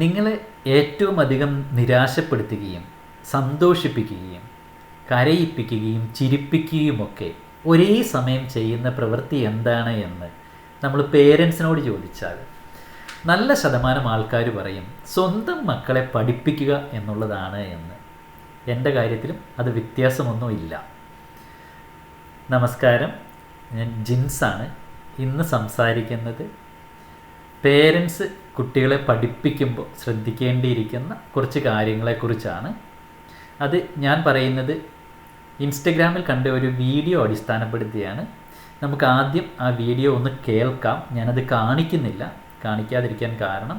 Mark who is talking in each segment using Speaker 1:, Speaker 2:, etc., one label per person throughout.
Speaker 1: നിങ്ങളെ ഏറ്റവും അധികം നിരാശപ്പെടുത്തുകയും സന്തോഷിപ്പിക്കുകയും കരയിപ്പിക്കുകയും ചിരിപ്പിക്കുകയുമൊക്കെ ഒരേ സമയം ചെയ്യുന്ന പ്രവൃത്തി എന്താണ് എന്ന് നമ്മൾ പേരൻസിനോട് ചോദിച്ചാൽ നല്ല ശതമാനം ആൾക്കാർ പറയും സ്വന്തം മക്കളെ പഠിപ്പിക്കുക എന്നുള്ളതാണ് എന്ന്. എൻ്റെ കാര്യത്തിലും അത് വ്യത്യാസമൊന്നുമില്ല. നമസ്കാരം, ഞാൻ ജിൻസാണ്. ഇന്ന് സംസാരിക്കുന്നത് പേരൻസ് കുട്ടികളെ പഠിപ്പിക്കുമ്പോൾ ശ്രദ്ധിക്കേണ്ടിയിരിക്കുന്ന കുറച്ച് കാര്യങ്ങളെക്കുറിച്ചാണ്. അത് ഞാൻ പറയുന്നത് ഇൻസ്റ്റഗ്രാമിൽ കണ്ട ഒരു വീഡിയോ അടിസ്ഥാനപ്പെടുത്തിയാണ്. നമുക്ക് ആദ്യം ആ വീഡിയോ ഒന്ന് കേൾക്കാം. ഞാനത് കാണിക്കാതിരിക്കാൻ കാരണം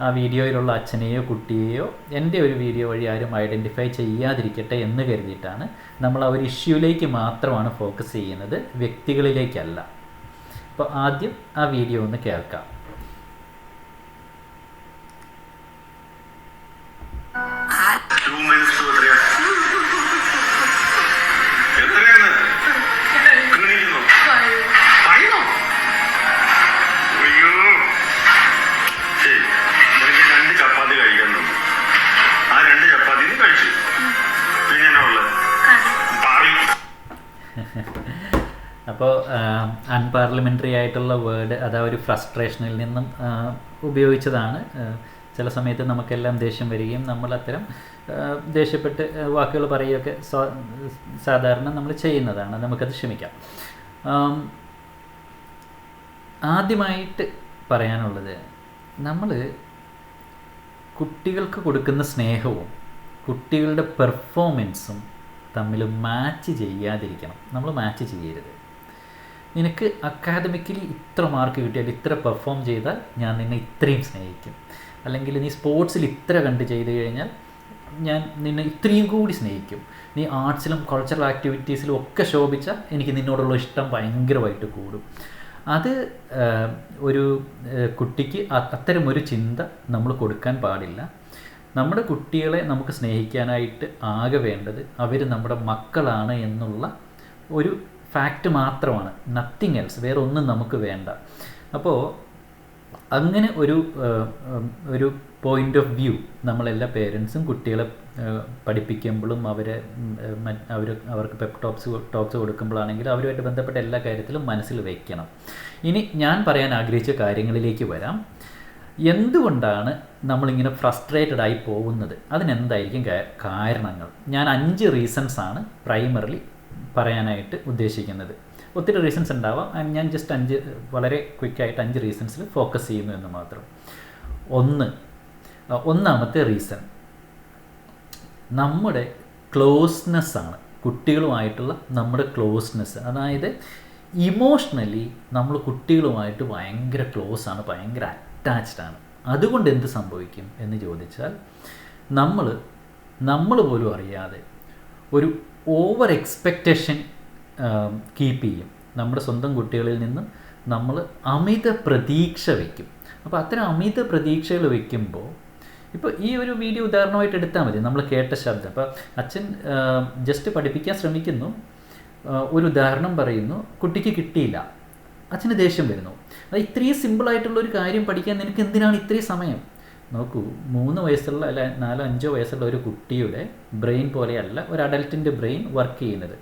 Speaker 1: ആ വീഡിയോയിലുള്ള അച്ഛനെയോ കുട്ടിയെയോ എൻ്റെ ഒരു വീഡിയോ വഴി ആരും ഐഡൻറ്റിഫൈ ചെയ്യാതിരിക്കട്ടെ എന്ന് കരുതിയിട്ടാണ്. നമ്മൾ ആ ഒരു ഇഷ്യൂയിലേക്ക് മാത്രമാണ് ഫോക്കസ് ചെയ്യുന്നത്, വ്യക്തികളിലേക്കല്ല. അപ്പോൾ ആദ്യം ആ വീഡിയോ ഒന്ന് കേൾക്കാം. അപ്പോൾ അൺപാർലമെൻ്ററി ആയിട്ടുള്ള വേർഡ് അത് ആ ഒരു ഫ്രസ്ട്രേഷനിൽ നിന്നും ഉപയോഗിച്ചതാണ്. ചില സമയത്ത് നമുക്കെല്ലാം ദേഷ്യം വരികയും നമ്മൾ അത്തരം ദേഷ്യപ്പെട്ട് വാക്കുകൾ പറയുകയൊക്കെ സാധാരണ നമ്മൾ ചെയ്യുന്നതാണ്. നമുക്കത് ക്ഷമിക്കാം. ആദ്യമായിട്ട് പറയാനുള്ളത്, നമ്മൾ കുട്ടികൾക്ക് കൊടുക്കുന്ന സ്നേഹവും കുട്ടികളുടെ പെർഫോമൻസും തമ്മിൽ മാച്ച് ചെയ്യാതിരിക്കണം. നമ്മൾ മാച്ച് ചെയ്യരുത്. നിനക്ക് അക്കാദമിക്കലി ഇത്ര മാർക്ക് കിട്ടിയാൽ, ഇത്ര പെർഫോം ചെയ്താൽ ഞാൻ നിന്നെ ഇത്രയും സ്നേഹിക്കും, അല്ലെങ്കിൽ നീ സ്പോർട്സിൽ ഇത്ര ചെയ്തു കഴിഞ്ഞാൽ ഞാൻ നിന്നെ ഇത്രയും കൂടി സ്നേഹിക്കും, നീ ആർട്സിലും കൾച്ചറൽ ആക്ടിവിറ്റീസിലും ഒക്കെ ശോഭിച്ചാൽ എനിക്ക് നിന്നോടുള്ള ഇഷ്ടം ഭയങ്കരമായിട്ട് കൂടും. അത് ഒരു കുട്ടിക്ക് അത്തരമൊരു ചിന്ത നമ്മൾ കൊടുക്കാൻ പാടില്ല. നമ്മുടെ കുട്ടികളെ നമുക്ക് സ്നേഹിക്കാനായിട്ട് ആകെ വേണ്ടത് അവർ നമ്മുടെ മക്കളാണ് എന്നുള്ള ഒരു ഫാക്റ്റ് മാത്രമാണ്, നത്തിങ് എൽസ്. വേറെ ഒന്നും നമുക്ക് വേണ്ട. അപ്പോൾ അങ്ങനെ ഒരു പോയിൻ്റ് ഓഫ് വ്യൂ നമ്മളെല്ലാ പേരൻസും കുട്ടികളെ പഠിപ്പിക്കുമ്പോഴും അവർക്ക് പെപ്പ് ടോക്സ് കൊടുക്കുമ്പോഴാണെങ്കിൽ അവരുമായിട്ട് ബന്ധപ്പെട്ട എല്ലാ കാര്യത്തിലും മനസ്സിൽ വയ്ക്കണം. ഇനി ഞാൻ പറയാൻ ആഗ്രഹിച്ച കാര്യങ്ങളിലേക്ക് വരാം. എന്തുകൊണ്ടാണ് നമ്മളിങ്ങനെ ഫ്രസ്ട്രേറ്റഡ് ആയി പോകുന്നത്? അതിനെന്തായിരിക്കും കാരണങ്ങൾ? ഞാൻ 5 റീസൺസാണ് പ്രൈമറിലി പറയാനായിട്ട് ഉദ്ദേശിക്കുന്നത്. ഒത്തിരി റീസൺസ് ഉണ്ടാവാം. ഞാൻ ജസ്റ്റ് 5 വളരെ ക്വിക്കായിട്ട് 5 റീസൺസിൽ ഫോക്കസ് ചെയ്യുന്നു എന്ന് മാത്രം. ഒന്നാമത്തെ റീസൺ നമ്മുടെ ക്ലോസ്നെസ്സാണ്. കുട്ടികളുമായിട്ടുള്ള നമ്മുടെ ക്ലോസ്നെസ്, അതായത് ഇമോഷണലി നമ്മൾ കുട്ടികളുമായിട്ട് ഭയങ്കര ക്ലോസ് ആണ്, ഭയങ്കര അറ്റാച്ച്ഡാണ്. അതുകൊണ്ട് എന്ത് സംഭവിക്കും എന്ന് ചോദിച്ചാൽ, നമ്മൾ പോലും അറിയാതെ ഒരു ഓവർ എക്സ്പെക്റ്റേഷൻ കീപ്പ് ചെയ്യും. നമ്മുടെ സ്വന്തം കുട്ടികളിൽ നിന്നും നമ്മൾ അമിത പ്രതീക്ഷ വയ്ക്കും. അപ്പോൾ അത്തരം അമിത പ്രതീക്ഷകൾ വയ്ക്കുമ്പോൾ, ഇപ്പോൾ ഈ ഒരു വീഡിയോ ഉദാഹരണമായിട്ട് എടുത്താൽ മതി. നമ്മൾ കേട്ട ശബ്ദം, അപ്പോൾ അച്ഛൻ ജസ്റ്റ് പഠിപ്പിക്കാൻ ശ്രമിക്കുന്നു, ഒരു ഉദാഹരണം പറയുന്നു, കുട്ടിക്ക് കിട്ടിയില്ല, അച്ഛന് ദേഷ്യം വരുന്നു. അത് ഇത്രയും സിമ്പിളായിട്ടുള്ളൊരു കാര്യം പഠിക്കാൻ നിനക്ക് എന്തിനാണ് ഇത്രയും സമയം? നോക്കൂ, 3 വയസ്സുള്ള അല്ല 4-5 വയസ്സുള്ള ഒരു കുട്ടിയുടെ ബ്രെയിൻ പോലെയല്ല ഒരു അഡൽട്ടിൻ്റെ ബ്രെയിൻ വർക്ക് ചെയ്യുന്നത്.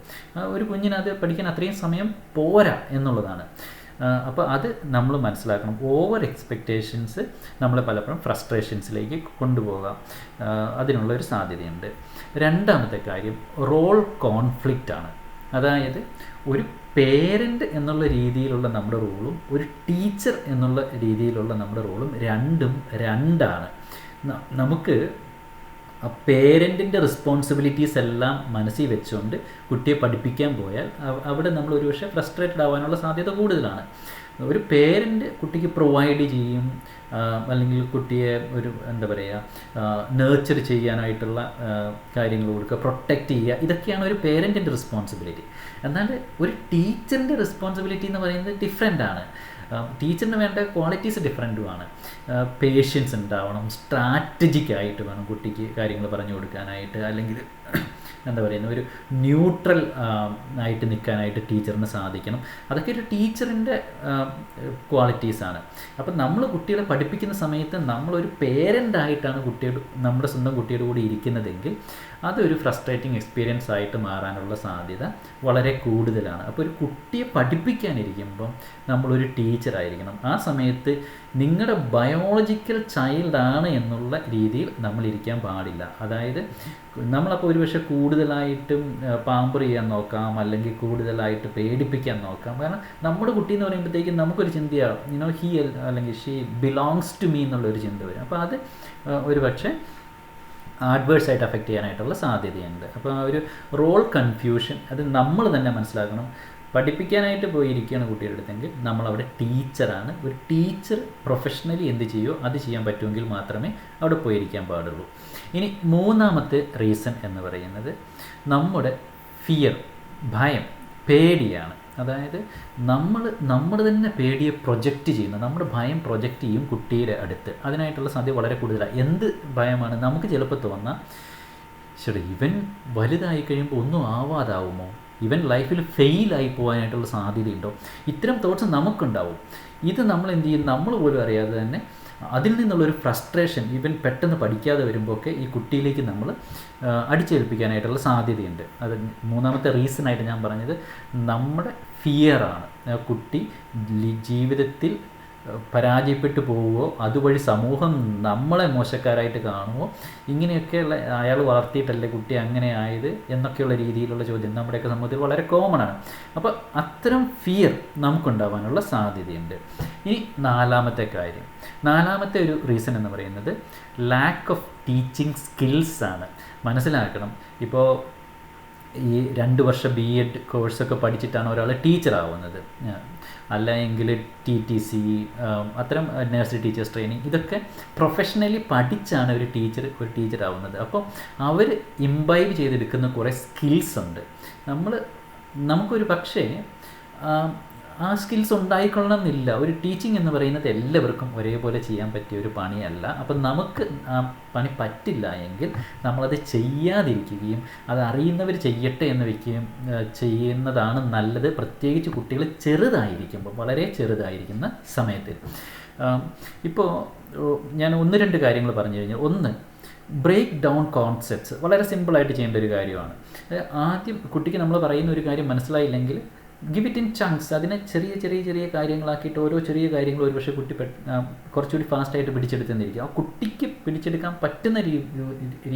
Speaker 1: ഒരു കുഞ്ഞിനത് പഠിക്കാൻ അത്രയും സമയം പോരാ എന്നുള്ളതാണ്. അപ്പോൾ അത് നമ്മൾ മനസ്സിലാക്കണം. ഓവർ എക്സ്പെക്റ്റേഷൻസ് നമ്മളെ പലപ്പോഴും ഫ്രസ്ട്രേഷൻസിലേക്ക് കൊണ്ടുപോകാം. അതിനുള്ളൊരു സാധ്യതയുണ്ട്. രണ്ടാമത്തെ കാര്യം റോൾ കോൺഫ്ലിക്റ്റ് ആണ്. അതായത് ഒരു പേരൻ്റ് എന്നുള്ള രീതിയിലുള്ള നമ്മുടെ റോളും ഒരു ടീച്ചർ എന്നുള്ള രീതിയിലുള്ള നമ്മുടെ റോളും രണ്ടാണ്. നമുക്ക് ആ പേരൻറ്റിൻ്റെ റെസ്പോൺസിബിലിറ്റീസ് എല്ലാം മനസ്സിൽ വെച്ചുകൊണ്ട് കുട്ടിയെ പഠിപ്പിക്കാൻ പോയാൽ അവിടെ നമ്മൾ ഒരുപക്ഷെ ഫ്രസ്ട്രേറ്റഡ് ആവാനുള്ള സാധ്യത കൂടുതലാണ്. ഒരു പേരൻ്റ് കുട്ടിക്ക് പ്രൊവൈഡ് ചെയ്യും, അല്ലെങ്കിൽ കുട്ടിയെ ഒരു നേർച്ചർ ചെയ്യാനായിട്ടുള്ള കാര്യങ്ങൾ കൊടുക്കുക, പ്രൊട്ടക്റ്റ് ചെയ്യുക, ഇതൊക്കെയാണ് ഒരു പേരൻറ്റിൻ്റെ റെസ്പോൺസിബിലിറ്റി. എന്നാൽ ഒരു ടീച്ചറിൻ്റെ റെസ്പോൺസിബിലിറ്റി എന്ന് പറയുന്നത് ഡിഫറെൻ്റ് ആണ്. ടീച്ചറിന് വേണ്ട ക്വാളിറ്റീസ് ഡിഫറൻറ്റുമാണ്. പേഷ്യൻസ് ഉണ്ടാവണം, സ്ട്രാറ്റജിക് ആയിട്ട് വേണം കുട്ടിക്ക് കാര്യങ്ങൾ പറഞ്ഞു കൊടുക്കാനായിട്ട്, അല്ലെങ്കിൽ എന്താ പറയുന്നത്, ഒരു ന്യൂട്രൽ ആയിട്ട് നിൽക്കാനായിട്ട് ടീച്ചറിന് സാധിക്കണം. അതൊക്കെ ഒരു ടീച്ചറിൻ്റെ ക്വാളിറ്റീസാണ്. അപ്പം നമ്മൾ കുട്ടികളെ പഠിപ്പിക്കുന്ന സമയത്ത് നമ്മളൊരു പേരൻ്റായിട്ടാണ് നമ്മുടെ സ്വന്തം കുട്ടിയുടെ കൂടെ ഇരിക്കുന്നതെങ്കിൽ അതൊരു ഫ്രസ്ട്രേറ്റിംഗ് എക്സ്പീരിയൻസ് ആയിട്ട് മാറാനുള്ള സാധ്യത വളരെ കൂടുതലാണ്. അപ്പോൾ ഒരു കുട്ടിയെ പഠിപ്പിക്കാനിരിക്കുമ്പം നമ്മളൊരു ടീച്ചറായിരിക്കണം. ആ സമയത്ത് നിങ്ങളുടെ ബയോളജിക്കൽ ചൈൽഡാണ് എന്നുള്ള രീതിയിൽ നമ്മളിരിക്കാൻ പാടില്ല. അതായത് നമ്മളപ്പോൾ ഒരുപക്ഷെ കൂടുതലായിട്ടും പാമ്പർ ചെയ്യാൻ നോക്കാം, അല്ലെങ്കിൽ കൂടുതലായിട്ട് പേടിപ്പിക്കാൻ നോക്കാം. കാരണം നമ്മുടെ കുട്ടി എന്ന് പറയുമ്പോഴത്തേക്കും നമുക്കൊരു ചിന്തയാണ്, ഹി അല്ലെങ്കിൽ ഷീ ബിലോങ്സ് ടു മീ എന്നുള്ളൊരു ചിന്ത വരും. അപ്പോൾ അത് ഒരു പക്ഷേ ആഡ്വേഴ്സായിട്ട് അഫക്റ്റ് ചെയ്യാനായിട്ടുള്ള സാധ്യതയുണ്ട്. അപ്പോൾ ആ ഒരു റോൾ കൺഫ്യൂഷൻ അത് നമ്മൾ തന്നെ മനസ്സിലാക്കണം. പഠിപ്പിക്കാനായിട്ട് പോയിരിക്കുകയാണ് കുട്ടിയുടെ അടുത്തെങ്കിൽ നമ്മളവിടെ ടീച്ചറാണ്. ഒരു ടീച്ചർ പ്രൊഫഷണലി എന്ത് ചെയ്യുമോ അത് ചെയ്യാൻ പറ്റുമെങ്കിൽ മാത്രമേ അവിടെ പോയിരിക്കാൻ പാടുള്ളൂ. ഇനി മൂന്നാമത്തെ റീസൺ എന്ന് പറയുന്നത് നമ്മുടെ ഫിയർ, ഭയം, പേടിയാണ്. അതായത് നമ്മൾ തന്നെ പേടിയെ പ്രൊജക്റ്റ് ചെയ്യുന്നു, നമ്മുടെ ഭയം പ്രൊജക്റ്റ് ചെയ്യും കുട്ടിയുടെ അടുത്ത്. അതിനായിട്ടുള്ള സാധ്യത വളരെ കൂടുതലാണ്. എന്ത് ഭയമാണ്? നമുക്ക് ചിലപ്പോൾ തോന്നാം, ശരി ഇവൻ വലുതായി കഴിയുമ്പോൾ ഒന്നും ആവാതാവുമോ, ഇവൻ ലൈഫിൽ ഫെയിലായി പോകാനായിട്ടുള്ള സാധ്യതയുണ്ടോ, ഇത്തരം തോട്ട്സ് നമുക്കുണ്ടാവും. ഇത് നമ്മൾ എന്ത് ചെയ്യും, നമ്മൾ പോലും അറിയാതെ തന്നെ അതിൽ നിന്നുള്ളൊരു ഫ്രസ്ട്രേഷൻ ഇവൻ പെട്ടെന്ന് പഠിക്കാതെ വരുമ്പോഴൊക്കെ ഈ കുട്ടിയിലേക്ക് നമ്മൾ അടിച്ചേൽപ്പിക്കാനായിട്ടുള്ള സാധ്യതയുണ്ട്. അത് മൂന്നാമത്തെ റീസണായിട്ട് ഞാൻ പറഞ്ഞത് നമ്മുടെ ഫിയറാണ്. കുട്ടി ജീവിതത്തിൽ പരാജയപ്പെട്ടു പോവുകയോ അതുവഴി സമൂഹം നമ്മളെ മോശക്കാരായിട്ട് കാണുമോ, ഇങ്ങനെയൊക്കെയുള്ള അയാൾ വളർത്തിയിട്ടല്ലേ കുട്ടി അങ്ങനെ ആയത് എന്നൊക്കെയുള്ള രീതിയിലുള്ള ചോദ്യം നമ്മുടെയൊക്കെ സമൂഹത്തിൽ വളരെ കോമൺ ആണ്. അപ്പോൾ അത്തരം ഫിയർ നമുക്കുണ്ടാവാനുള്ള സാധ്യതയുണ്ട്. ഇനി നാലാമത്തെ ഒരു റീസൺ എന്ന് പറയുന്നത് ലാക്ക് ഓഫ് ടീച്ചിങ് സ്കിൽസാണ്. മനസ്സിലാക്കണം, ഇപ്പോൾ ഈ 2 വർഷം BEd കോഴ്സൊക്കെ പഠിച്ചിട്ടാണ് ഒരാൾ ടീച്ചറാവുന്നത്, അല്ലെങ്കിൽ TTC, അത്തരം നഴ്സറി ടീച്ചേഴ്സ് ട്രെയിനിങ്, ഇതൊക്കെ പ്രൊഫഷണലി പഠിച്ചാണ് ഒരു ടീച്ചറാവുന്നത്. അപ്പോൾ അവർ ഇംബൈബ് ചെയ്തെടുക്കുന്ന കുറേ സ്കിൽസ് ഉണ്ട്. നമുക്കൊരു പക്ഷേ ആ സ്കിൽസ് ഉണ്ടായിക്കൊള്ളണം എന്നില്ല. ഒരു ടീച്ചിങ് എന്ന് പറയുന്നത് എല്ലാവർക്കും ഒരേപോലെ ചെയ്യാൻ പറ്റിയ ഒരു പണിയല്ല. അപ്പം നമുക്ക് ആ പണി പറ്റില്ല എങ്കിൽ നമ്മളത് ചെയ്യാതിരിക്കുകയും അത് അറിയുന്നവർ ചെയ്യട്ടെ എന്ന് വയ്ക്കുകയും ചെയ്യുന്നതാണ് നല്ലത്. പ്രത്യേകിച്ച് കുട്ടികൾ ചെറുതായിരിക്കുമ്പോൾ, വളരെ ചെറുതായിരിക്കുന്ന സമയത്ത്. ഇപ്പോൾ ഞാൻ 1-2 കാര്യങ്ങൾ പറഞ്ഞു കഴിഞ്ഞാൽ, ഒന്ന്, ബ്രേക്ക് ഡൗൺ കോൺസെപ്റ്റ്സ് വളരെ സിമ്പിളായിട്ട് ചെയ്യേണ്ട ഒരു കാര്യമാണ്. ആദ്യം കുട്ടിക്ക് നമ്മൾ പറയുന്ന ഒരു കാര്യം മനസ്സിലായില്ലെങ്കിൽ ഗിവ് ഇറ്റ് ഇൻ ചങ്ക്സ്. അതിനെ ചെറിയ കാര്യങ്ങളാക്കിയിട്ട് ഓരോ ചെറിയ കാര്യങ്ങൾ ഒരുപക്ഷെ കുട്ടി കുറച്ചുകൂടി ഫാസ്റ്റായിട്ട് പിടിച്ചെടുത്തെന്നിരിക്കും. ആ കുട്ടിക്ക് പിടിച്ചെടുക്കാൻ പറ്റുന്ന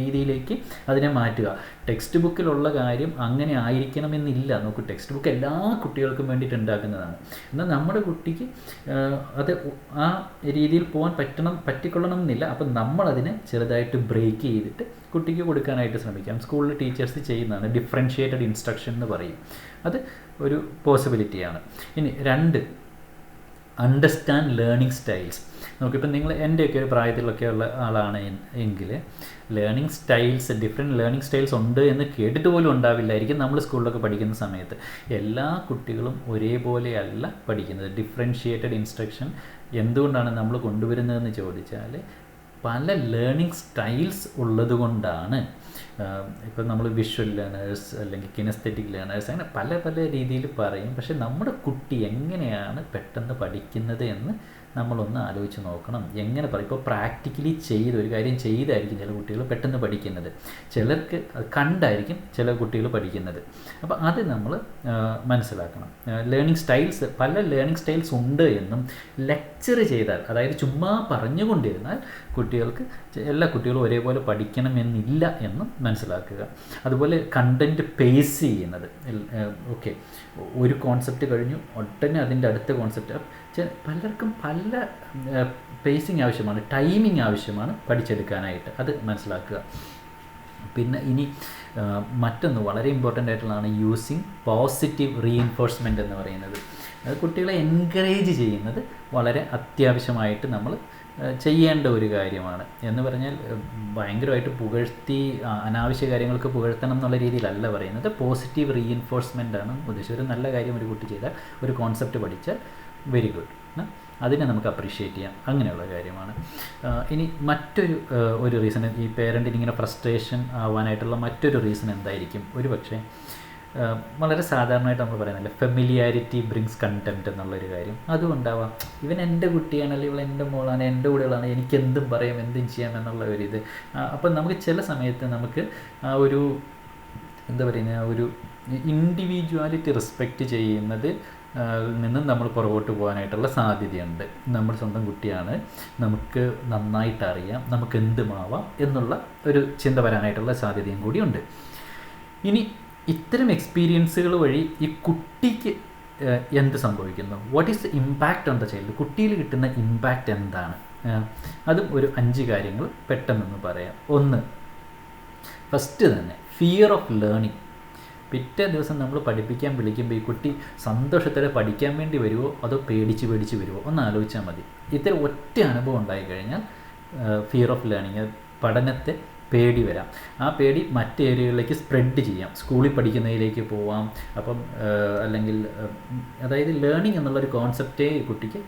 Speaker 1: രീതിയിലേക്ക് അതിനെ മാറ്റുക. ടെക്സ്റ്റ് ബുക്കിലുള്ള കാര്യം അങ്ങനെ ആയിരിക്കണമെന്നില്ല. നോക്കൂ, ടെക്സ്റ്റ് ബുക്ക് എല്ലാ കുട്ടികൾക്കും വേണ്ടിയിട്ട് ഉണ്ടാക്കുന്നതാണ്. എന്നാൽ നമ്മുടെ കുട്ടിക്ക് അത് ആ രീതിയിൽ പോകാൻ പറ്റിക്കൊള്ളണം എന്നില്ല. അപ്പം നമ്മളതിനെ ചെറുതായിട്ട് ബ്രേക്ക് ചെയ്തിട്ട് കുട്ടിക്ക് കൊടുക്കാനായിട്ട് ശ്രമിക്കാം. സ്കൂളിൽ ടീച്ചേഴ്സ് ചെയ്യുന്നതാണ് ഡിഫറൻഷ്യേറ്റഡ് ഇൻസ്ട്രക്ഷൻ എന്ന് പറയും. അത് ഒരു പോസിബിലിറ്റിയാണ്. ഇനി 2, അണ്ടർസ്റ്റാൻഡ് ലേണിംഗ് സ്റ്റൈൽസ്. നമുക്കിപ്പോൾ നിങ്ങൾ എൻ്റെയൊക്കെ ഒരു പ്രായത്തിലൊക്കെ ഉള്ള ആളാണ് എങ്കിൽ ഡിഫറെൻറ്റ് ലേണിംഗ് സ്റ്റൈൽസ് ഉണ്ട് എന്ന് കേട്ടിട്ട് പോലും ഉണ്ടാവില്ലായിരിക്കും നമ്മൾ സ്കൂളിലൊക്കെ പഠിക്കുന്ന സമയത്ത്. എല്ലാ കുട്ടികളും ഒരേപോലെയല്ല പഠിക്കുന്നത്. ഡിഫറൻഷ്യേറ്റഡ് ഇൻസ്ട്രക്ഷൻ എന്തുകൊണ്ടാണ് നമ്മൾ കൊണ്ടുവരുന്നതെന്ന് ചോദിച്ചാൽ പല ലേണിംഗ് സ്റ്റൈൽസ് ഉള്ളതുകൊണ്ടാണ്. ഇപ്പം നമ്മൾ വിഷ്വൽ ലേണേഴ്സ് അല്ലെങ്കിൽ കിനസ്തെറ്റിക് ലേണേഴ്സ്, അങ്ങനെ പല രീതിയിൽ പറയും. പക്ഷേ നമ്മുടെ കുട്ടി എങ്ങനെയാണ് പെട്ടെന്ന് പഠിക്കുന്നത് എന്ന് നമ്മളൊന്ന് ആലോചിച്ച് നോക്കണം. എങ്ങനെ പറയും, ഇപ്പോൾ പ്രാക്ടിക്കലി ഒരു കാര്യം ചെയ്തായിരിക്കും ചില കുട്ടികൾ പെട്ടെന്ന് പഠിക്കുന്നത്, ചിലർക്ക് അത് കണ്ടായിരിക്കും ചില കുട്ടികൾ പഠിക്കുന്നത്. അപ്പോൾ അത് നമ്മൾ മനസ്സിലാക്കണം. പല ലേണിംഗ് സ്റ്റൈൽസ് ഉണ്ട് എന്നും ലെക്ചർ ചെയ്താൽ, അതായത് ചുമ്മാ പറഞ്ഞുകൊണ്ടിരുന്നാൽ എല്ലാ കുട്ടികളും ഒരേപോലെ പഠിക്കണമെന്നില്ല എന്നും മനസ്സിലാക്കുക. അതുപോലെ കണ്ടൻറ്റ് പേസ് ചെയ്യുന്നത്, ഓക്കെ, ഒരു കോൺസെപ്റ്റ് കഴിഞ്ഞു ഉടനെ അതിൻ്റെ അടുത്ത കോൺസെപ്റ്റ്. പലർക്കും പല പേസിങ് ആവശ്യമാണ്, ടൈമിങ് ആവശ്യമാണ് പഠിച്ചെടുക്കാനായിട്ട്. അത് മനസ്സിലാക്കുക. പിന്നെ ഇനി മറ്റൊന്ന് വളരെ ഇമ്പോർട്ടൻ്റ് ആയിട്ടുള്ളതാണ് യൂസിങ് പോസിറ്റീവ് റീഇൻഫോഴ്സ്മെൻറ്റ് എന്ന് പറയുന്നത്. അത് കുട്ടികളെ എൻകറേജ് ചെയ്യുന്നത് വളരെ അത്യാവശ്യമായിട്ട് നമ്മൾ ചെയ്യേണ്ട ഒരു കാര്യമാണ്. എന്ന് പറഞ്ഞാൽ ഭയങ്കരമായിട്ട് പുകഴ്ത്തി അനാവശ്യ കാര്യങ്ങൾക്ക് പുകഴ്ത്തണം എന്നുള്ള രീതിയിലല്ല പറയുന്നത്. പോസിറ്റീവ് റീഇൻഫോഴ്സ്മെൻ്റ് ആണ് ഉദ്ദേശിച്ചത്. ഒരു നല്ല കാര്യം ഒരു കുട്ടി ചെയ്താൽ, ഒരു കോൺസെപ്റ്റ് പഠിച്ചാൽ വെരി ഗുഡ്, അതിനെ നമുക്ക് അപ്രീഷിയേറ്റ് ചെയ്യാം. അങ്ങനെയുള്ള കാര്യമാണ്. ഇനി മറ്റൊരു ഒരു റീസൺ, ഈ പേരൻറ്റിന് ഇങ്ങനെ ഫ്രസ്ട്രേഷൻ ആവാനായിട്ടുള്ള മറ്റൊരു റീസൺ എന്തായിരിക്കും? ഒരു പക്ഷേ വളരെ സാധാരണയായിട്ട് നമ്മൾ പറയുന്നില്ല, ഫെമിലിയാരിറ്റി ബ്രിങ്സ് കണ്ടംപ്റ്റ് എന്നുള്ളൊരു കാര്യം. അതുകൊണ്ടാവാം, ഇവൻ എൻ്റെ കുട്ടിയാണ്, അല്ലെങ്കിൽ ഇവൾ എൻ്റെ മോളാണ്, എൻ്റെ കൂടെയുള്ളതാണ്, എനിക്ക് എന്തും പറയാം, എന്തും ചെയ്യാം എന്നുള്ള ഒരിത്. അപ്പം നമുക്ക് ചില സമയത്ത് നമുക്ക് ആ ഒരു എന്താ പറയുന്നത്, ആ ഒരു ഇൻഡിവിജ്വാലിറ്റി റെസ്പെക്റ്റ് ചെയ്യുന്നത് നിന്നും നമ്മൾ പുറകോട്ട് പോകാനായിട്ടുള്ള സാധ്യതയുണ്ട്. നമ്മൾ സ്വന്തം കുട്ടിയാണ്, നമുക്ക് നന്നായിട്ട് അറിയാം, നമുക്ക് എന്തുമാവാം എന്നുള്ള ഒരു ചിന്ത വരാനായിട്ടുള്ള സാധ്യതയും കൂടിയുണ്ട്. ഇനി ഇത്തരം എക്സ്പീരിയൻസുകൾ വഴി ഈ കുട്ടിക്ക് എന്ത് സംഭവിക്കുന്നു? What is the impact on the child? കുട്ടിയിൽ കിട്ടുന്ന ഇമ്പാക്റ്റ് എന്താണ്? അതും ഒരു 5 കാര്യങ്ങൾ പെട്ടെന്നൊന്ന് പറയാം. ഒന്ന്, ഫസ്റ്റ് തന്നെ ഫിയർ ഓഫ് ലേണിംഗ്. പിറ്റേ ദിവസം നമ്മൾ പഠിപ്പിക്കാൻ വിളിക്കുമ്പോൾ ഈ കുട്ടി സന്തോഷത്തോടെ പഠിക്കാൻ വേണ്ടി വരുമോ അതോ പേടിച്ച് വരുമോ? ഒന്ന് ആലോചിച്ചാൽ മതി. ഇത്തരം ഒറ്റ അനുഭവം ഉണ്ടായിക്കഴിഞ്ഞാൽ ഫിയർ ഓഫ് ലേണിംഗ്, പഠനത്തെ പേടി വരാം. ആ പേടി മറ്റ് ഏരിയകളിലേക്ക് സ്പ്രെഡ് ചെയ്യാം, സ്കൂളിൽ പഠിക്കുന്നതിലേക്ക് പോവാം. അപ്പം അല്ലെങ്കിൽ അതായത് ലേണിംഗ് എന്നുള്ളൊരു കോൺസെപ്റ്റേ കുട്ടിക്ക്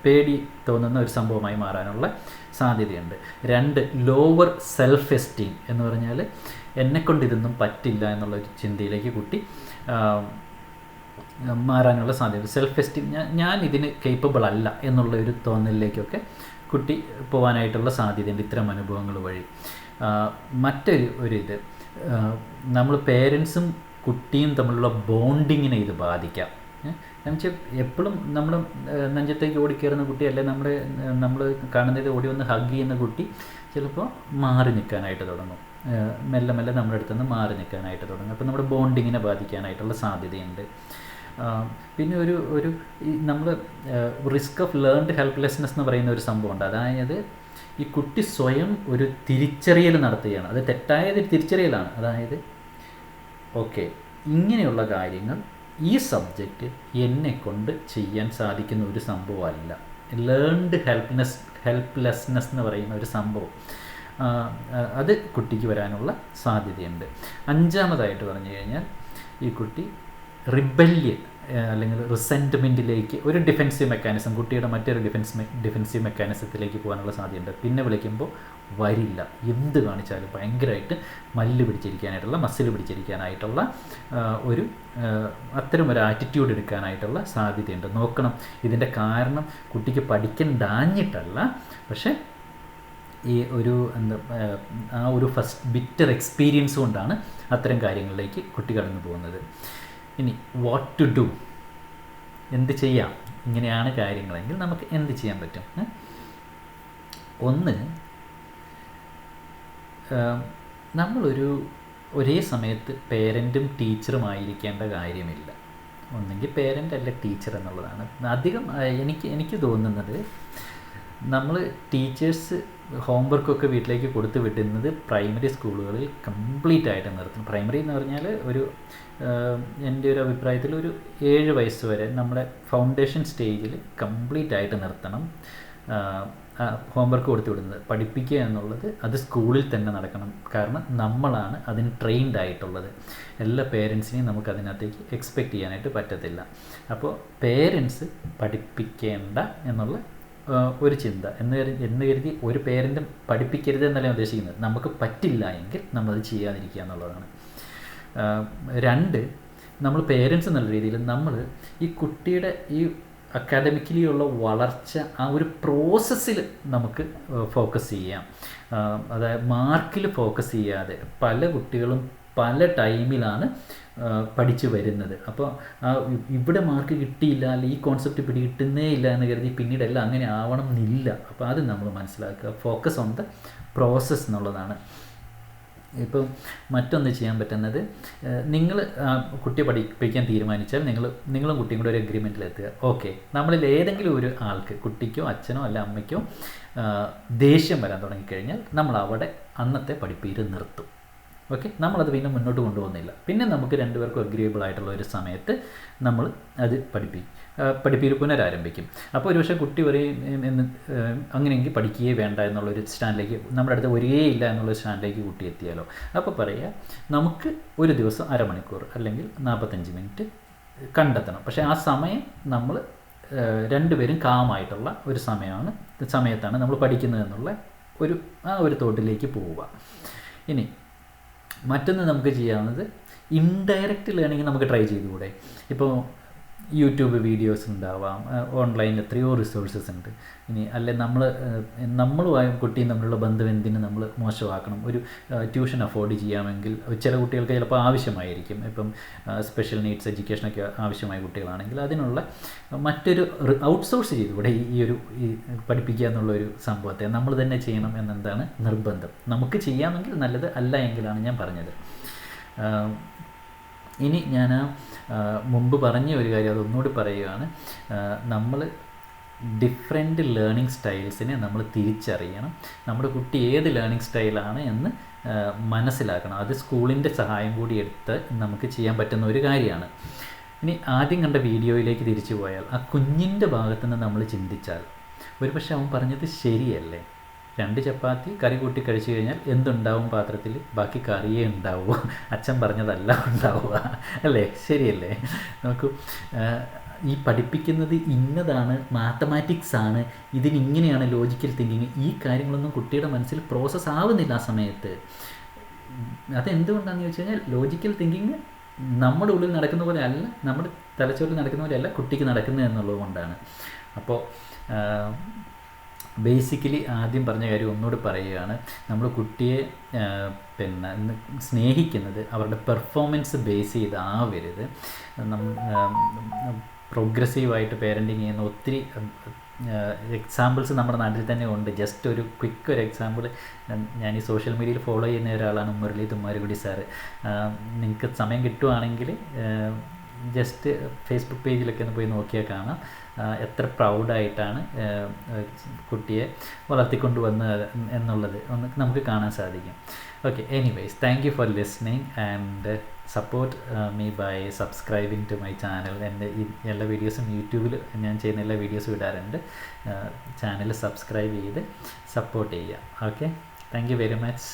Speaker 1: പേടി തോന്നുന്ന ഒരു സംഭവമായി മാറാനുള്ള സാധ്യതയുണ്ട്. 2, ലോവർ സെൽഫ് എസ്റ്റീം എന്ന് പറഞ്ഞാൽ എന്നെക്കൊണ്ട് ഇതൊന്നും പറ്റില്ല എന്നുള്ളൊരു ചിന്തയിലേക്ക് കുട്ടി മാറാനുള്ള സാധ്യത. സെൽഫ് എസ്റ്റീം, ഞാൻ ഇതിന് കേപ്പബിൾ അല്ല എന്നുള്ള ഒരു തോന്നലിലേക്കൊക്കെ കുട്ടി പോകാനായിട്ടുള്ള സാധ്യതയുണ്ട് ഇത്തരം അനുഭവങ്ങൾ വഴി. മറ്റൊരു ഇത്, നമ്മൾ പേരൻസും കുട്ടിയും തമ്മിലുള്ള ബോണ്ടിങ്ങിനെ ഇത് ബാധിക്കാം. എന്നുവെച്ചാൽ എപ്പോഴും നമ്മൾ നെഞ്ചത്തേക്ക് ഓടിക്കയറുന്ന കുട്ടി, അല്ലെ നമ്മൾ കാണുന്നത് ഓടി വന്ന് ഹഗ് ചെയ്യുന്ന കുട്ടി ചിലപ്പോൾ മാറി നിൽക്കാനായിട്ട് തുടങ്ങും, മെല്ലെ നമ്മുടെ അടുത്തുനിന്ന് മാറി നിൽക്കാനായിട്ട് തുടങ്ങും. അപ്പോൾ നമ്മുടെ ബോണ്ടിങ്ങിനെ ബാധിക്കാനായിട്ടുള്ള സാധ്യതയുണ്ട്. പിന്നെ ഒരു നമ്മൾ റിസ്ക് ഓഫ് ലേൺഡ് ഹെൽപ്ലെസ്നെസ് എന്ന് പറയുന്ന ഒരു സംഭവമുണ്ട്. അതായത് ഈ കുട്ടി സ്വയം ഒരു തിരിച്ചറിയൽ നടത്തുകയാണ്. അത് തെറ്റായ തിരിച്ചറിയലാണ്. അതായത് ഓക്കെ, ഇങ്ങനെയുള്ള കാര്യങ്ങൾ, ഈ സബ്ജക്റ്റ് എന്നെക്കൊണ്ട് ചെയ്യാൻ സാധിക്കുന്ന ഒരു സംഭവമല്ല. ലേൺഡ് ഹെൽപ്ലെസ്നെസ് എന്ന് പറയുന്ന ഒരു സംഭവം, അത് കുട്ടിക്ക് വരാനുള്ള സാധ്യതയുണ്ട്. 5-മതായിട്ട് പറഞ്ഞു കഴിഞ്ഞാൽ ഈ കുട്ടി റിബല്യൻ അല്ലെങ്കിൽ റിസെൻറ്റ്മെൻറ്റിലേക്ക്, ഒരു ഡിഫെൻസീവ് മെക്കാനിസം, കുട്ടിയുടെ മറ്റൊരു ഡിഫെൻസീവ് മെക്കാനിസത്തിലേക്ക് പോകാനുള്ള സാധ്യതയുണ്ട്. പിന്നെ വിളിക്കുമ്പോൾ വരില്ല, എന്ത് കാണിച്ചാലും ഭയങ്കരമായിട്ട് മസിൽ പിടിച്ചിരിക്കാനായിട്ടുള്ള ഒരു അത്തരം ഒരു ആറ്റിറ്റ്യൂഡ് എടുക്കാനായിട്ടുള്ള സാധ്യതയുണ്ട്. നോക്കണം, ഇതിൻ്റെ കാരണം കുട്ടിക്ക് പഠിക്കണ്ടാഞ്ഞിട്ടല്ല, പക്ഷേ ഈ ഒരു ആ ഒരു ഫസ്റ്റ് ബിറ്റർ എക്സ്പീരിയൻസ് കൊണ്ടാണ് അത്തരം കാര്യങ്ങളിലേക്ക് കുട്ടി കടന്നു പോകുന്നത്. ഇനി വാട്ട് ടു ഡു, എന്ത് ചെയ്യാം? ഇങ്ങനെയാണ് കാര്യങ്ങളെങ്കിൽ നമുക്ക് എന്ത് ചെയ്യാൻ പറ്റും? ഒന്ന്, നമ്മളൊരു ഒരേ സമയത്ത് പേരൻറ്റും ടീച്ചറുമായിരിക്കേണ്ട കാര്യമില്ല. ഒന്നെങ്കിൽ പേരൻ്റ് അല്ല ടീച്ചർ എന്നുള്ളതാണ്. അധികം എനിക്ക് തോന്നുന്നത്, നമ്മൾ ടീച്ചേഴ്സ് ഹോംവർക്കൊക്കെ വീട്ടിലേക്ക് കൊടുത്തു വിടുന്നത് പ്രൈമറി സ്കൂളുകളിൽ കംപ്ലീറ്റ് ആയിട്ട് നിർത്തണം. പ്രൈമറി എന്ന് പറഞ്ഞാൽ എൻ്റെ ഒരു അഭിപ്രായത്തിൽ ഒരു 7 വയസ്സ് വരെ നമ്മുടെ ഫൗണ്ടേഷൻ സ്റ്റേജിൽ കംപ്ലീറ്റ് ആയിട്ട് നിർത്തണം. ഹോംവർക്ക് കൊടുത്തു വിടുന്നത്, പഠിപ്പിക്കുക എന്നുള്ളത് അത് സ്കൂളിൽ തന്നെ നടക്കണം. കാരണം നമ്മളാണ് അതിന് ട്രെയിൻഡ് ആയിട്ടുള്ളത്. എല്ലാ പേരൻസിനെയും നമുക്ക് അതിനകത്തേക്ക് എക്സ്പെക്റ്റ് ചെയ്യാനായിട്ട് പറ്റത്തില്ല. അപ്പോൾ പേരൻസ് പഠിപ്പിക്കേണ്ട എന്നുള്ള ഒരു ചിന്ത എന്ന് കരുതി ഒരു പേരൻറ്റും പഠിപ്പിക്കരുത് എന്നല്ല ഉദ്ദേശിക്കുന്നത്. നമുക്ക് പറ്റില്ല എങ്കിൽ നമ്മളത് ചെയ്യാതിരിക്കുക എന്നുള്ളതാണ്. 2, നമ്മൾ പേരൻസ് എന്നുള്ള രീതിയിൽ നമ്മൾ ഈ കുട്ടിയുടെ ഈ അക്കാഡമിക്കലി ഉള്ള വളർച്ച ആ ഒരു പ്രോസസ്സിൽ നമുക്ക് ഫോക്കസ് ചെയ്യാം. അതായത് മാർക്കിൽ ഫോക്കസ് ചെയ്യാതെ, പല കുട്ടികളും പല ടൈമിലാണ് പഠിച്ചു വരുന്നത്. അപ്പോൾ ഇവിടെ മാർക്ക് കിട്ടിയില്ല, അല്ലെങ്കിൽ ഈ കോൺസെപ്റ്റ് പിടികിട്ടുന്നേ ഇല്ല എന്ന് കരുതി പിന്നീട് എല്ലാം അങ്ങനെ ആവണം എന്നില്ല. അപ്പോൾ അത് നമ്മൾ മനസ്സിലാക്കുക. ഫോക്കസ് ഓൺ ദ പ്രോസസ്സ് എന്നുള്ളതാണ്. ഇപ്പം മറ്റൊന്ന് ചെയ്യാൻ പറ്റുന്നത്, നിങ്ങൾ കുട്ടിയെ പഠിപ്പിക്കാൻ തീരുമാനിച്ചാൽ നിങ്ങളും കുട്ടിയും കൂടെ ഒരു എഗ്രിമെൻറ്റിലെത്തുക. ഓക്കെ, നമ്മളിൽ ഏതെങ്കിലും ഒരു ആൾക്ക്, കുട്ടിക്കോ അച്ഛനോ അല്ല അമ്മയ്ക്കോ ദേഷ്യം വരാൻ തുടങ്ങിക്കഴിഞ്ഞാൽ നമ്മൾ അവിടെ അന്നത്തെ പഠിപ്പീര് നിർത്തും. ഓക്കെ, നമ്മളത് പിന്നെ മുന്നോട്ട് കൊണ്ടുപോകുന്നില്ല. പിന്നെ നമുക്ക് രണ്ടുപേർക്കും അഗ്രിയബിൾ ആയിട്ടുള്ള ഒരു സമയത്ത് നമ്മൾ അത് പഠിപ്പീര് പുനരാരംഭിക്കും. അപ്പോൾ ഒരുപക്ഷെ കുട്ടി അങ്ങനെയെങ്കിൽ പഠിക്കുകയേ വേണ്ട എന്നുള്ളൊരു സ്റ്റാൻഡിലേക്ക്, നമ്മുടെ അടുത്ത് വരികയേ ഇല്ല എന്നുള്ളൊരു സ്റ്റാൻഡിലേക്ക് കുട്ടി എത്തിയാലോ. അപ്പോൾ പറയുക, നമുക്ക് ഒരു ദിവസം 1/2 മണിക്കൂർ അല്ലെങ്കിൽ 45 മിനിറ്റ് കണ്ടെത്തണം. പക്ഷേ ആ സമയം നമ്മൾ രണ്ടുപേരും കാമായിട്ടുള്ള ഒരു സമയത്താണ് നമ്മൾ പഠിക്കുന്നതെന്നുള്ള ഒരു തോട്ടിലേക്ക് പോവുക. ഇനി മറ്റൊന്ന് നമുക്ക് ചെയ്യാവുന്നത് ഇൻഡയറക്റ്റ് ലേണിംഗ് നമുക്ക് ട്രൈ ചെയ്തുകൂടെ? ഇപ്പോൾ യൂട്യൂബ് വീഡിയോസ് ഉണ്ടാവാം, ഓൺലൈനിൽ എത്രയോ റിസോഴ്സസ് ഉണ്ട്. ഇനി അല്ലെ നമ്മളുമായി കുട്ടിയും തമ്മിലുള്ള ബന്ധം എന്തിന് നമ്മൾ മോശമാക്കണം? ഒരു ട്യൂഷൻ അഫോർഡ് ചെയ്യാമെങ്കിൽ ചില കുട്ടികൾക്ക് ചിലപ്പോൾ ആവശ്യമായിരിക്കും. ഇപ്പം സ്പെഷ്യൽ നീഡ്സ് എഡ്യൂക്കേഷനൊക്കെ ആവശ്യമായ കുട്ടികളാണെങ്കിൽ അതിനുള്ള മറ്റൊരു ഔട്ട്സോഴ്സ് ചെയ്തുകൂടെ? ഈ പഠിപ്പിക്കുക എന്നുള്ളൊരു സംഭവത്തെ നമ്മൾ തന്നെ ചെയ്യണം എന്നെന്താണ് നിർബന്ധം? നമുക്ക് ചെയ്യാമെങ്കിൽ നല്ലത്, അല്ല എങ്കിലാണ് ഞാൻ പറഞ്ഞത്. ഇനി ഞാൻ മുമ്പ് പറഞ്ഞ ഒരു കാര്യം അതൊന്നുകൂടി പറയുകയാണ്. നമ്മൾ ഡിഫറെൻ്റ് ലേണിംഗ് സ്റ്റൈൽസിനെ നമ്മൾ തിരിച്ചറിയണം. നമ്മുടെ കുട്ടി ഏത് ലേണിംഗ് സ്റ്റൈലാണ് എന്ന് മനസ്സിലാക്കണം. അത് സ്കൂളിൻ്റെ സഹായം കൂടി എടുത്ത് നമുക്ക് ചെയ്യാൻ പറ്റുന്ന ഒരു കാര്യമാണ്. ഇനി ആദ്യം കണ്ട വീഡിയോയിലേക്ക് തിരിച്ചു പോയാൽ ആ കുഞ്ഞിൻ്റെ ഭാഗത്തുനിന്ന് നമ്മൾ ചിന്തിച്ചാൽ ഒരുപക്ഷെ അവൻ പറഞ്ഞത് ശരിയല്ലേ? 2 ചപ്പാത്തി കറി കൂട്ടി കഴിച്ചു കഴിഞ്ഞാൽ എന്തുണ്ടാവും പാത്രത്തിൽ? ബാക്കി കറിയേ ഉണ്ടാവുക, അച്ഛൻ പറഞ്ഞതല്ല ഉണ്ടാവുക, അല്ലേ? ശരിയല്ലേ? നമുക്ക് ഈ പഠിപ്പിക്കുന്നത് ഇന്നതാണ്, മാത്തമാറ്റിക്സ് ആണ്, ഇതിനിങ്ങനെയാണ് ലോജിക്കൽ തിങ്കിങ്, ഈ കാര്യങ്ങളൊന്നും കുട്ടിയുടെ മനസ്സിൽ പ്രോസസ്സ് ആവുന്നില്ല ആ സമയത്ത്. അതെന്തുകൊണ്ടാണെന്ന് ചോദിച്ചു കഴിഞ്ഞാൽ ലോജിക്കൽ തിങ്കിങ് നമ്മുടെ ഉള്ളിൽ നടക്കുന്ന പോലെ അല്ല, നമ്മുടെ തലച്ചോറിൽ നടക്കുന്ന പോലെ അല്ല കുട്ടിക്ക് നടക്കുന്നത് എന്നുള്ളത് കൊണ്ടാണ്. അപ്പോൾ ബേസിക്കലി ആദ്യം പറഞ്ഞ കാര്യം ഒന്നുകൂടി പറയുകയാണ്. നമ്മൾ കുട്ടിയെ സ്നേഹിക്കുന്നത് അവരുടെ പെർഫോമൻസ് ബേസ് ചെയ്താവരുത്. പ്രോഗ്രസീവായിട്ട് പേരൻറ്റിങ് ചെയ്യുന്ന ഒത്തിരി എക്സാമ്പിൾസ് നമ്മുടെ നാട്ടിൽ തന്നെ ഉണ്ട്. ജസ്റ്റ് ഒരു ക്വിക്ക് ഒരു എക്സാമ്പിൾ, ഞാൻ ഈ സോഷ്യൽ മീഡിയയിൽ ഫോളോ ചെയ്യുന്ന ഒരാളാണ് മുരളി തുമ്മാരുകുടി സാറ്. നിങ്ങൾക്ക് സമയം കിട്ടുവാണെങ്കിൽ ജസ്റ്റ് ഫേസ്ബുക്ക് പേജിലൊക്കെ ഒന്ന് പോയി നോക്കിയാൽ കാണാം എത്ര പ്രൗഡായിട്ടാണ് കുട്ടിയെ വളർത്തിക്കൊണ്ടുവന്നത് എന്നുള്ളത് നമുക്ക് കാണാൻ സാധിക്കും. Okay, anyways, thank you for listening and support me by subscribing to my channel. എൻ്റെ ഈ എല്ലാ വീഡിയോസും യൂട്യൂബിൽ ഞാൻ ചെയ്യുന്ന എല്ലാ വീഡിയോസും ഇടാറുണ്ട്. ചാനൽ സബ്സ്ക്രൈബ് ചെയ്ത് സപ്പോർട്ട് ചെയ്യുക. Okay, thank you very much.